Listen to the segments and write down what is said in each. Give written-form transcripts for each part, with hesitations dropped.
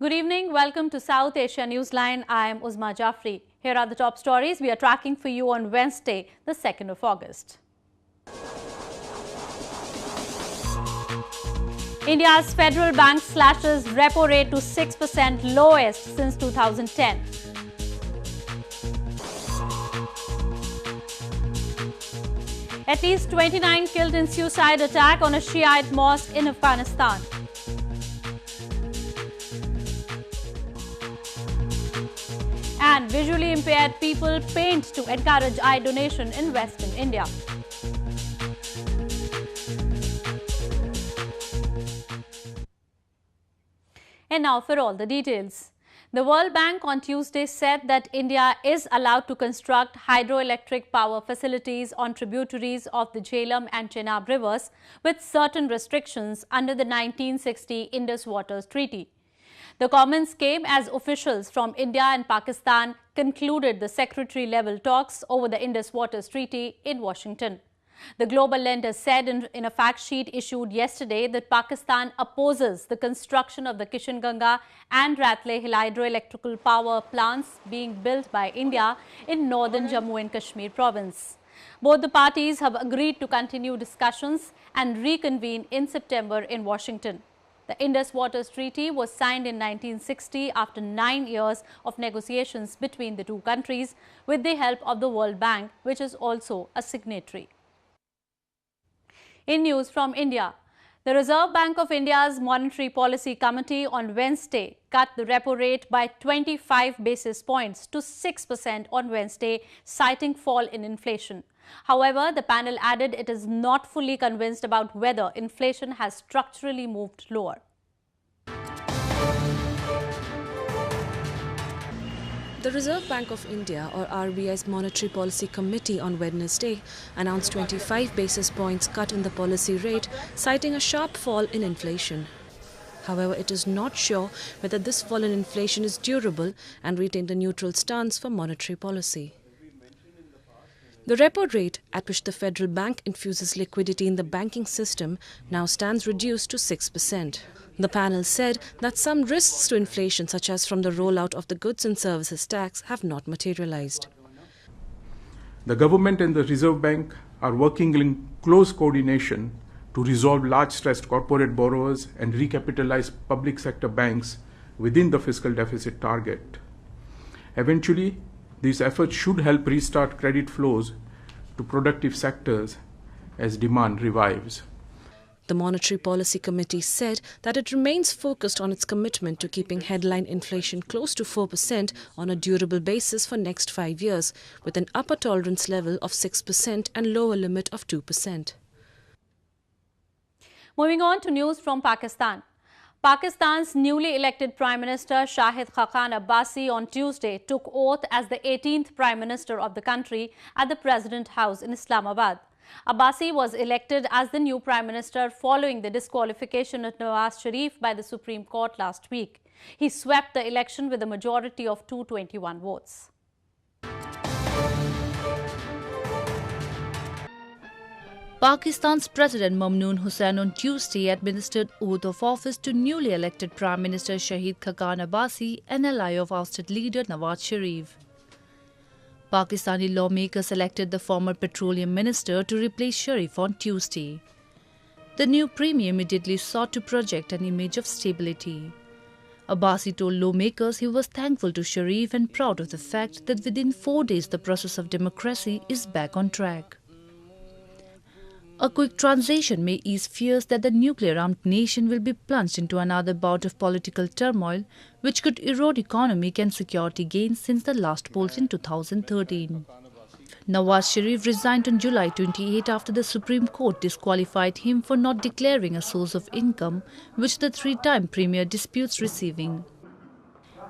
Good evening. Welcome to South Asia Newsline. I am Uzma Jafri. Here are the top stories we are tracking for you on Wednesday, the 2nd of August. India's federal bank slashes repo rate to 6%, lowest since 2010. At least 29 killed in suicide attack on a Shiite mosque in Afghanistan. And visually impaired people paint to encourage eye donation in Western India. And now for all the details. The World Bank on Tuesday said that India is allowed to construct hydroelectric power facilities on tributaries of the Jhelum and Chenab rivers with certain restrictions under the 1960 Indus Waters Treaty. The comments came as officials from India and Pakistan concluded the secretary-level talks over the Indus Waters Treaty in Washington. The global lender said in a fact sheet issued yesterday that Pakistan opposes the construction of the Kishanganga and Ratle Hill hydroelectrical power plants being built by India in northern Jammu and Kashmir province. Both the parties have agreed to continue discussions and reconvene in September in Washington. The Indus Waters Treaty was signed in 1960 after 9 years of negotiations between the two countries with the help of the World Bank, which is also a signatory. In news from India, the Reserve Bank of India's Monetary Policy Committee on Wednesday cut the repo rate by 25 basis points to 6% on Wednesday, citing fall in inflation. However, the panel added it is not fully convinced about whether inflation has structurally moved lower. The Reserve Bank of India, or RBI's Monetary Policy Committee on Wednesday announced 25 basis points cut in the policy rate, citing a sharp fall in inflation. However, it is not sure whether this fall in inflation is durable and retained a neutral stance for monetary policy. The repo rate, at which the Federal Bank infuses liquidity in the banking system, now stands reduced to 6%. The panel said that some risks to inflation, such as from the rollout of the goods and services tax, have not materialized. The government and the Reserve Bank are working in close coordination to resolve large stressed corporate borrowers and recapitalize public sector banks within the fiscal deficit target. Eventually, these efforts should help restart credit flows to productive sectors as demand revives. The Monetary Policy Committee said that it remains focused on its commitment to keeping headline inflation close to 4% on a durable basis for next 5 years, with an upper tolerance level of 6% and lower limit of 2%. Moving on to news from Pakistan. Pakistan's newly elected Prime Minister Shahid Khaqan Abbasi on Tuesday took oath as the 18th Prime Minister of the country at the President House in Islamabad. Abbasi was elected as the new Prime Minister following the disqualification of Nawaz Sharif by the Supreme Court last week. He swept the election with a majority of 221 votes. Pakistan's President Mamnoon Hussain on Tuesday administered oath of office to newly elected Prime Minister Shahid Khaqan Abbasi, an ally of ousted leader Nawaz Sharif. Pakistani lawmakers elected the former petroleum minister to replace Sharif on Tuesday. The new premier immediately sought to project an image of stability. Abbasi told lawmakers he was thankful to Sharif and proud of the fact that within 4 days the process of democracy is back on track. A quick transition may ease fears that the nuclear-armed nation will be plunged into another bout of political turmoil, which could erode economic and security gains since the last polls in 2013. Nawaz Sharif resigned on July 28 after the Supreme Court disqualified him for not declaring a source of income, which the three-time premier disputes receiving.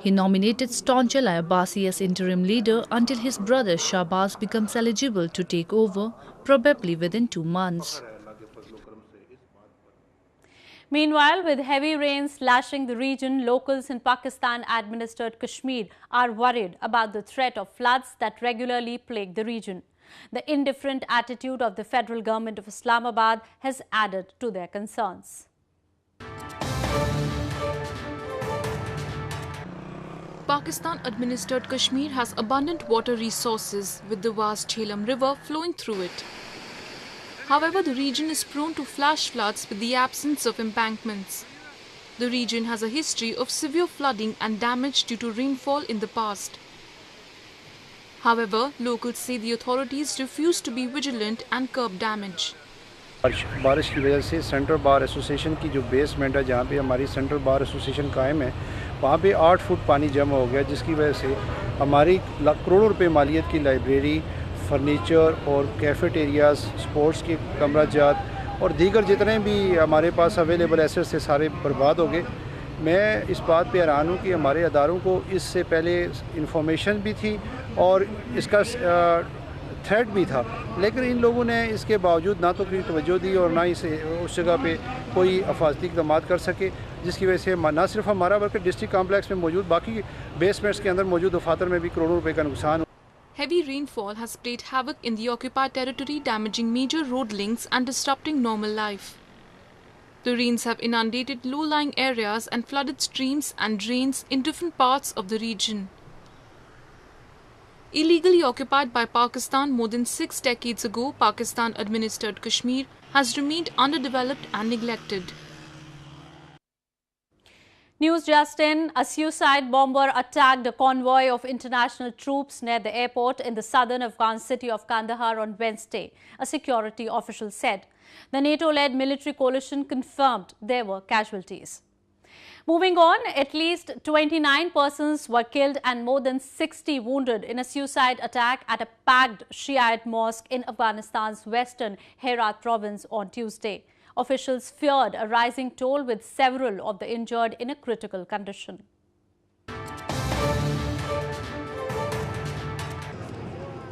He nominated staunch ally Abbasi as interim leader until his brother Shahbaz becomes eligible to take over, probably within 2 months. Meanwhile, with heavy rains lashing the region, locals in Pakistan-administered Kashmir are worried about the threat of floods that regularly plague the region. The indifferent attitude of the federal government of Islamabad has added to their concerns. Pakistan-administered Kashmir has abundant water resources with the vast Jhelum River flowing through it. However, the region is prone to flash floods with the absence of embankments. The region has a history of severe flooding and damage due to rainfall in the past. However, locals say the authorities refuse to be vigilant and curb damage. बारिश की वजह से central bar association की जो basement है जहाँ पे हमारी सेंट्रल बार एसोसिएशन कायम है वहाँ पे 8 फुट पानी जमा हो गया जिसकी वजह से हमारी करोड़ों रुपए मालियत की लाइब्रेरी फर्नीचर और कैफेटेरियाज स्पोर्ट्स के कमरा जात और दीगर जितने भी हमारे पास अवेलेबल एसेट्स थे सारे बर्बाद हो गए। मैं इस बात पे हैरान हूँ कि हमारे अदारों को इससे पहले इंफॉर्मेशन भी थी और इसका थ्रेट भी था, लेकिन इन लोगों ने इसके बावजूद ना तो कोई तवज्जो दी और ना इसे उस जगह पे कोई हिफाजती इक़दाम कर सके, जिसकी वजह से ना सिर्फ हमारा बल्कि डिस्ट्रिक्ट कॉम्प्लेक्स में मौजूद बाकी बेसमेंट्स के अंदर मौजूद दफातर में भी करोड़ों रुपए का नुकसान। Heavy rainfall has played havoc in the occupied territory, damaging major road links and disrupting normal life. The rains have inundated low-lying areas and flooded streams and drains in different parts of the region. Illegally occupied by Pakistan more than 6 decades ago, Pakistan-administered Kashmir has remained underdeveloped and neglected. News just in, a suicide bomber attacked a convoy of international troops near the airport in the southern Afghan city of Kandahar on Wednesday, a security official said. The NATO-led military coalition confirmed there were casualties. Moving on, at least 29 persons were killed and more than 60 wounded in a suicide attack at a packed Shiite Mosque in Afghanistan's western Herat province on Tuesday. Officials feared a rising toll with several of the injured in a critical condition.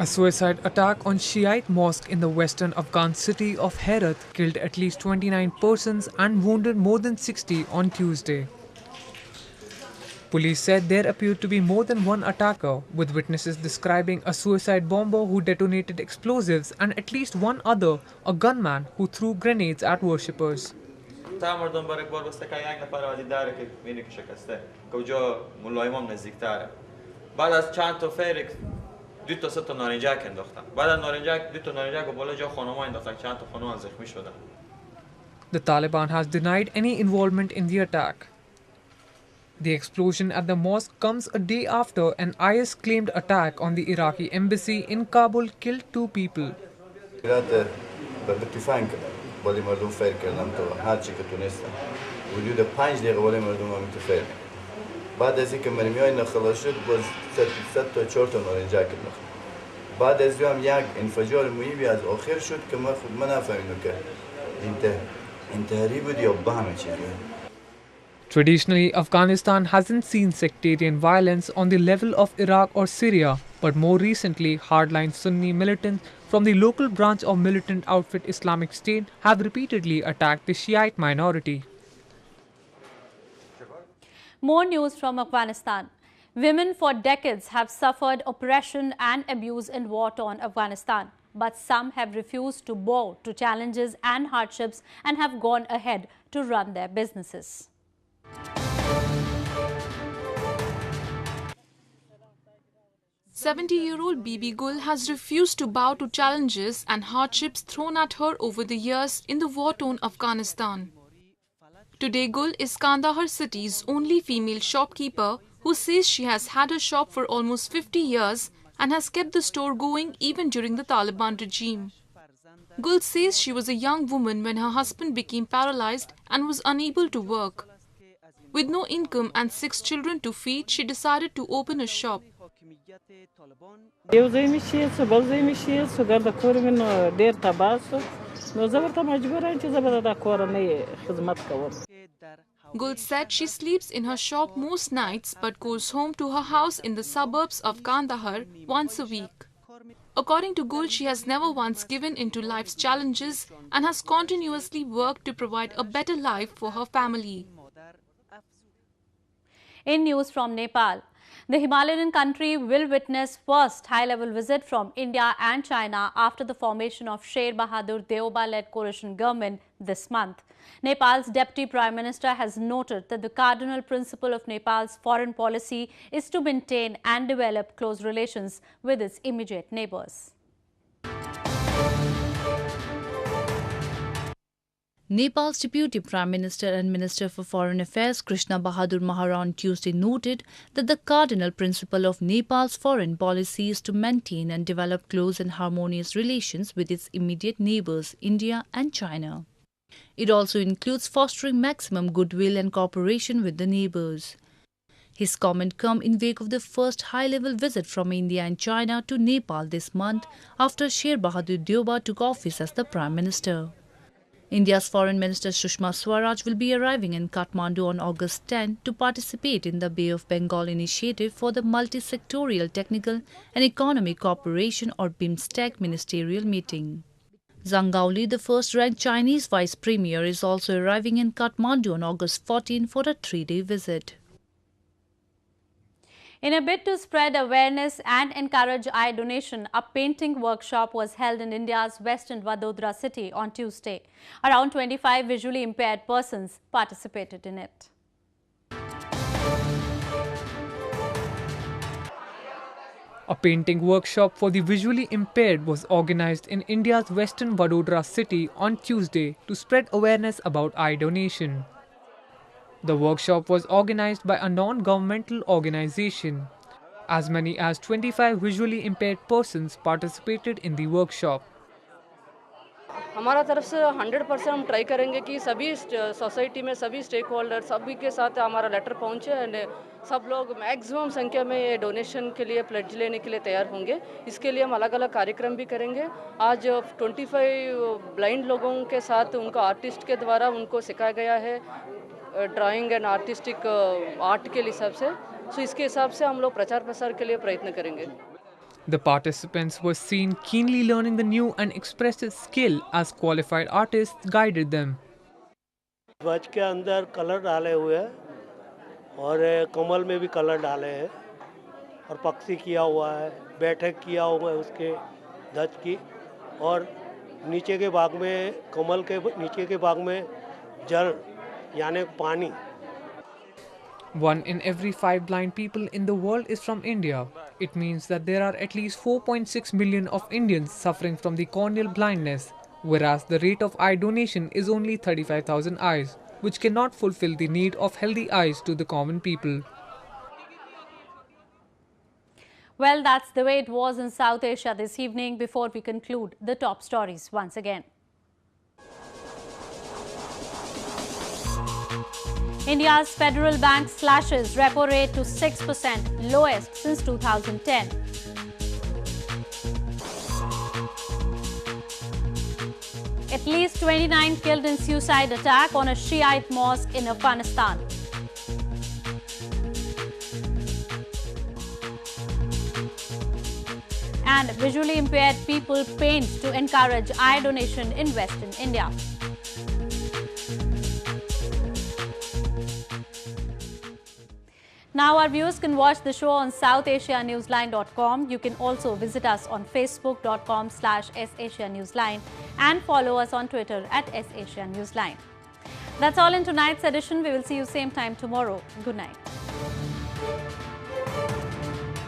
A suicide attack on Shiite Mosque in the western Afghan city of Herat killed at least 29 persons and wounded more than 60 on Tuesday. Police said there appeared to be more than one attacker, with witnesses describing a suicide bomber who detonated explosives and at least one other, a gunman who threw grenades at worshippers. The Taliban has denied any involvement in the attack. The explosion at the mosque comes a day after an IS-claimed attack on the Iraqi embassy in Kabul killed 2 people. Traditionally, Afghanistan hasn't seen sectarian violence on the level of Iraq or Syria, but more recently, hardline Sunni militants from the local branch of militant outfit Islamic State have repeatedly attacked the Shiite minority. More news from Afghanistan. Women for decades have suffered oppression and abuse in war-torn Afghanistan, but some have refused to bow to challenges and hardships and have gone ahead to run their businesses. 70-year-old Bibi Gul has refused to bow to challenges and hardships thrown at her over the years in the war-torn Afghanistan. Today, Gul is Kandahar city's only female shopkeeper who says she has had her shop for almost 50 years and has kept the store going even during the Taliban regime. Gul says she was a young woman when her husband became paralyzed and was unable to work. With no income and 6 children to feed, she decided to open a shop. Gul said she sleeps in her shop most nights but goes home to her house in the suburbs of Kandahar once a week. According to Gul, she has never once given in to life's challenges and has continuously worked to provide a better life for her family. In news from Nepal, The Himalayan country will witness first high-level visit from India and China after the formation of Sher Bahadur Deoba-led coalition government this month. Nepal's Deputy Prime Minister has noted that the cardinal principle of Nepal's foreign policy is to maintain and develop close relations with its immediate neighbors. Nepal's Deputy Prime Minister and Minister for Foreign Affairs Krishna Bahadur Mahara on Tuesday noted that the cardinal principle of Nepal's foreign policy is to maintain and develop close and harmonious relations with its immediate neighbors, India and China. It also includes fostering maximum goodwill and cooperation with the neighbors. His comment comes in wake of the first high-level visit from India and China to Nepal this month after Sher Bahadur Deoba took office as the Prime Minister. India's Foreign Minister Sushma Swaraj will be arriving in Kathmandu on August 10 to participate in the Bay of Bengal initiative for the Multi-Sectorial Technical and Economic Cooperation or BIMSTEC ministerial meeting. Zhang Gaoli, the first-ranked Chinese Vice Premier, is also arriving in Kathmandu on August 14 for a 3-day visit. In a bid to spread awareness and encourage eye donation, a painting workshop was held in India's western Vadodara city on Tuesday. Around 25 visually impaired persons participated in it. A painting workshop for the visually impaired was organized in India's western Vadodara city on Tuesday to spread awareness about eye donation. The workshop was organized by a non-governmental organization. As many as 25 visually impaired persons participated in the workshop. हमारा तरफ से 100% हम try करेंगे कि सभी society में सभी stake holder सभी के साथ हमारा लेटर पहुंचे एंड सब लोग मैक्सिमम संख्या में ये डोनेशन के लिए प्लेज लेने के लिए तैयार होंगे. इसके लिए हम अलग-अलग कार्यक्रम भी करेंगे. आज 25 ब्लाइंड लोगों के साथ उनको आर्टिस्ट के द्वारा उनको सिखाया गया है ड्राइंग एंड आर्टिस्टिक आर्ट के हिसाब से. सो इसके हिसाब से हम लोग प्रचार प्रसार के लिए प्रयत्न करेंगे. The participants were seen keenly learning the new and expressive skill as qualified artists guided them. ध्वज के अंदर कलर डाले हुए हैं और कमल में भी कलर डाले हैं और पक्षी किया हुआ है, बैठक किया हुआ है उसके ध्वज की और नीचे के भाग में कमल के नीचे के भाग में जल यानी पानी. 1 in every 5 blind people in the world is from India. It means that there are at least 4.6 million of Indians suffering from the corneal blindness, whereas the rate of eye donation is only 35,000 eyes, which cannot fulfill the need of healthy eyes to the common people. Well, that's the way it was in South Asia this evening. Before we conclude, the top stories once again. India's Federal Bank slashes repo rate to 6%, lowest since 2010. At least 29 killed in suicide attack on a Shiite mosque in Afghanistan. And visually impaired people paint to encourage eye donation in Western India. Now our viewers can watch the show on SouthAsiaNewsline.com. You can also visit us on Facebook.com/SAsiaNewsline and follow us on Twitter @SAsiaNewsline. That's all in tonight's edition. We will see you same time tomorrow. Good night.